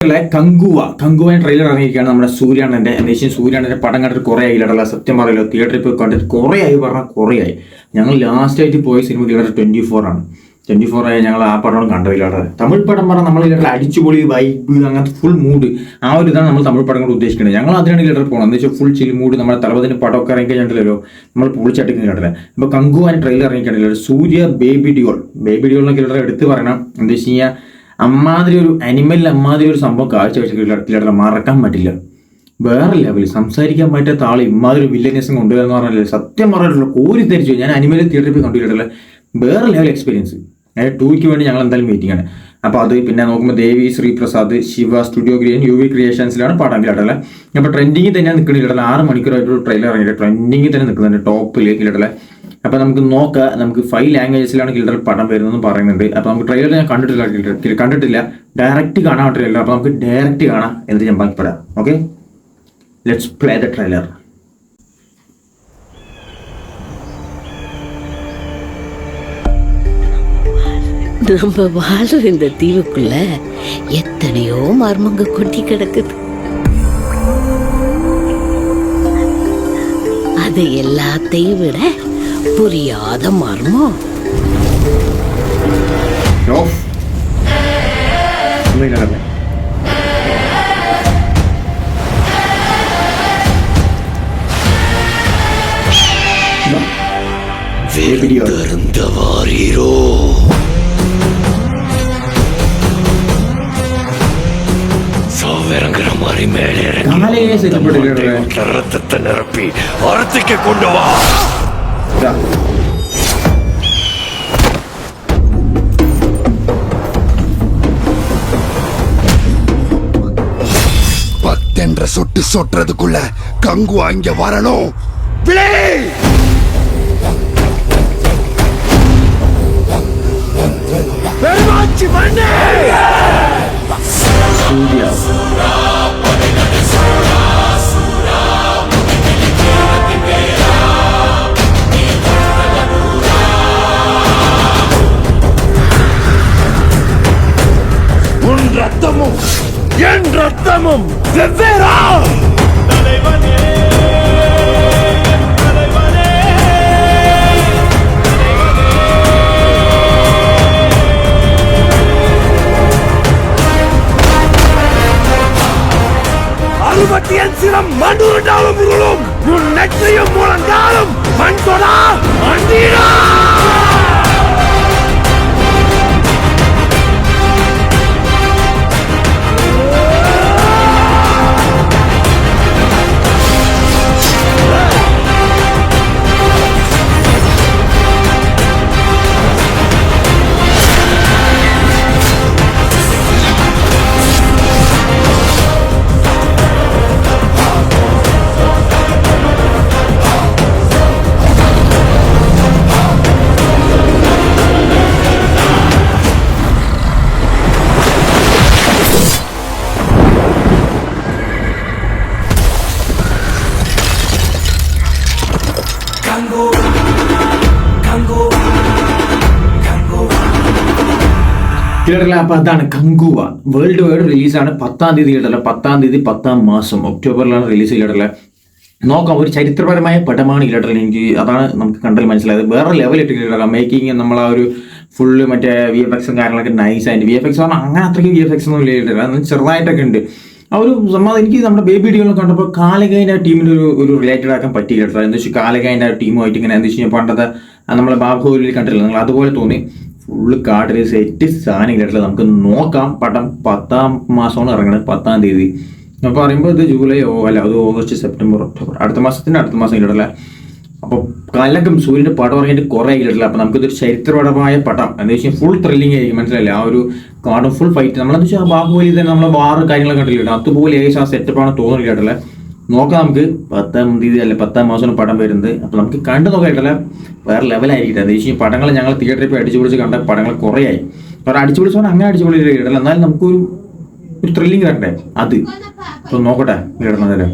Kanguva trailer ഇറങ്ങിയിരിക്കുകയാണ്. നമ്മുടെ സൂര്യാണന്റെ എന്താ സൂര്യാണന്റെ പടം കണ്ടിട്ട് കുറേ ആയില്ല. സത്യം പറയല്ലോ, തിയേറ്ററിൽ പോയി കണ്ടിട്ട് കുറേ ആയി പറഞ്ഞാൽ കുറേ ആയി. ഞങ്ങൾ ലാസ്റ്റ് ആയിട്ട് പോയ സിനിമ തിയേറ്റർ 24 ആണ്. 24 ആയി ഞങ്ങൾ ആ പടം കണ്ടില്ല. തമിഴ് പടം പറഞ്ഞാൽ നമ്മൾ അടിച്ചുപൊളി വൈബ് അങ്ങനത്തെ ഫുൾ മൂഡ്, ആ ഒരു ഇതാണ് നമ്മൾ തമിഴ് പടങ്ങൾ ഉദ്ദേശിക്കുന്നത്. ഞങ്ങൾ അതിനാണ് തിയേറ്ററിൽ പോകുന്നത്. എന്താ വെച്ചാൽ ഫുൾ ചിൽ മൂഡ്. നമ്മുടെ തലപതിന് പടമൊക്കെ ഇറങ്ങി കഴിഞ്ഞിട്ടില്ലല്ലോ, നമ്മൾ പൊളിച്ചടിക്കുന്ന കേട്ടില്ല. ഇപ്പൊ കങ്കുവാൻ ട്രെയിലർ ഇറങ്ങിക്കണ്ടില്ല. സൂര്യ ബേബി ഡിയോൾ എന്നൊക്കെ എടുത്ത് പറയണം. എന്താ വെച്ച് കഴിഞ്ഞാൽ അമ്മാതിരി ഒരു അനിമൽ, അമ്മാതിരി ഒരു സംഭവം കാഴ്ചവെച്ചിട്ട് മറക്കാൻ പറ്റില്ല. വേറെ ലെവൽ സംസാരിക്കാൻ പറ്റാത്ത ആൾ ഇമ്മാതിരി വില്ലനസും കൊണ്ടുവരാന്ന് പറഞ്ഞാൽ സത്യം പറഞ്ഞിട്ടുള്ള കോരി തരിച്ചു. ഞാൻ അനിമൽ തിയേറ്ററിൽ പോയി കണ്ടിട്ടില്ല. വേറെ ലെവൽ എക്സ്പീരിയൻസ്. 2ക്ക് വേണ്ടി ഞങ്ങൾ എന്തായാലും വെയിറ്റിംഗ് ആണ്. അപ്പോൾ അത് പിന്നെ നോക്കുമ്പോൾ Devi Sri Prasad, Siva studio green, UV ക്രിയേഷൻസിലാണ് പടം കേട്ടല്ലേ. അപ്പോൾ ട്രെൻഡിങ്ങിൽ തന്നെയാണ് നിൽക്കുന്നില്ല. 6 മണിക്കൂറായിട്ടൊരു ട്രെയിലർ ഇറങ്ങിയിട്ട് ട്രെൻഡിങ്ങിൽ തന്നെ നിൽക്കുന്നുണ്ട്, ടോപ്പിൽ കിട്ടല്ലേ. അപ്പോൾ നമുക്ക് നോക്കാം. നമുക്ക് 5 ലാംഗ്വേജസിലാണ് കിൽഡർ പടം വരുന്നതെന്ന് പറയുന്നുണ്ട്. അപ്പോൾ നമുക്ക് ട്രെയിലർ ഞാൻ കണ്ടിട്ടില്ല, ഡയറക്റ്റ് കാണാൻ പറ്റില്ല. അപ്പോൾ നമുക്ക് ഡയറക്റ്റ് കാണാം, എന്നിട്ട് ഞാൻ ബാക്കി പറയാം. Okay, let's play the trailer. நம்ம வாழ்ற இந்த தீவுக்குள்ள எத்தனையோ மர்மங்க கொட்டி கிடக்குது. அது எல்லாத்தையும் விட புரியாத மர்மம் வாரீரோ. சாவிறங்கிற மாதிரி மேலே ரத்தத்தை நிரப்பி அறத்துக்கு கொண்டு வா. பத்தென்ற சொட்டு சொட்டுறதுக்குள்ள கங்குவா இங்க வரணும். பெருமாச்சி மண்ணே உன் ரத்தமும் என் ரத்தமும் வெவ்வேறா. அறுபத்தியன் சிரம் மண்டுருண்டாலும் உருளும் உன் நெற்றியும் முழங்காலும் மண் தொடா மண்டீரா. അപ്പൊ അതാണ് കങ്കുവ. വേൾഡ് വൈഡ് റിലീസാണ്. 10-ാം തീയതി കേട്ടല്ല, 10-ാം തീയതി 10-ാം മാസം ഒക്ടോബറിലാണ് റിലീസ് ചെയ്തിട്ടുള്ള. നോക്കാം, ഒരു ചരിത്രപരമായ പടമാണ് ഇല്ലാട്ടല്ല. എനിക്ക് അതാണ് നമുക്ക് കണ്ടാൽ മനസ്സിലായത്. വേറെ ലെവൽ ഇട്ടില്ല മേക്കിങ്. നമ്മൾ ആ ഒരു ഫുള്ള് മറ്റേ VFXും കാര്യങ്ങളൊക്കെ നൈസായിട്ട്. VFX പറഞ്ഞാൽ അങ്ങനെ അത്രയ്ക്ക് VFX ഒന്നും ഇല്ല, ചെറുതായിട്ടൊക്കെ ഉണ്ട്. ആ ഒരു സംഭവം എനിക്ക് നമ്മുടെ ബേബി ഡിയോൾ കണ്ടപ്പോൾ കാലകൈൻ്റെ ടീമിന് ഒരു റിലേറ്റഡ് ആക്കാൻ പറ്റിയില്ല. എന്താ വെച്ചാൽ കാലകൈൻ്റെ ടീമുമായിട്ട് ഇങ്ങനെ എന്താ വെച്ച് കഴിഞ്ഞാൽ പണ്ടത്തെ നമ്മളെ ബാഹുബലിയിൽ കണ്ടില്ല നിങ്ങൾ, അതുപോലെ തോന്നി. ഫുള്ള് കാട്ടിൽ സെറ്റ് സാധനം കേട്ടില്ല. നമുക്ക് നോക്കാം. പടം 10-ാം മാസമാണ് ഇറങ്ങുന്നത്, 10-ാം തീയതി. അപ്പോൾ പറയുമ്പോൾ ഇത് ജൂലൈ അത് ഓഗസ്റ്റ്, സെപ്റ്റംബർ, ഒക്ടോബർ, അടുത്ത മാസം കേട്ടല്ല. അപ്പോൾ കലക്കും സൂര്യൻ്റെ പടം ഇറങ്ങിയിട്ട് കുറേ കേട്ടില്ല. അപ്പോൾ നമുക്കിതൊരു ചരിത്രപരമായ പടം എന്താ വെച്ചാൽ ഫുൾ ത്രില്ലിംഗ് ആയിരിക്കും. മനസ്സിലല്ലേ, ആ ഒരു കാടും ഫുൾ ഫൈറ്റ്. നമ്മളെന്താ വെച്ചാൽ ബാഹുബലി തന്നെ നമ്മളെ വാറ് കാര്യങ്ങളൊക്കെ കണ്ടില്ല, അതുപോലെ ഏകദേശം ആ സെറ്റപ്പാണ് തോന്നില്ല കേട്ടല്ലേ. നോക്കാം നമുക്ക്. 10-ാം തീയതി അല്ലെ 10-ാം മാസമാണ് പടം വരുന്നത്. അപ്പോൾ നമുക്ക് കണ്ടു നോക്കായിട്ടല്ല, വേറെ ലെവലായിരിക്കും. എന്താ വെച്ചാൽ പടങ്ങൾ ഞങ്ങൾ തിയേറ്ററിൽ പോയി അടിച്ചു പൊളിച്ച് കണ്ട പടങ്ങൾ കുറേ ആയി. കാരണം അടിച്ചു പൊളിച്ച് അങ്ങനെ അടിച്ചു പൊളിച്ചില്ല, എന്നാലും നമുക്കൊരു ത്രില്ലിങ് തരണ്ടേ അത്. അപ്പോൾ നോക്കട്ടെ കിടന്നതല്ലേ.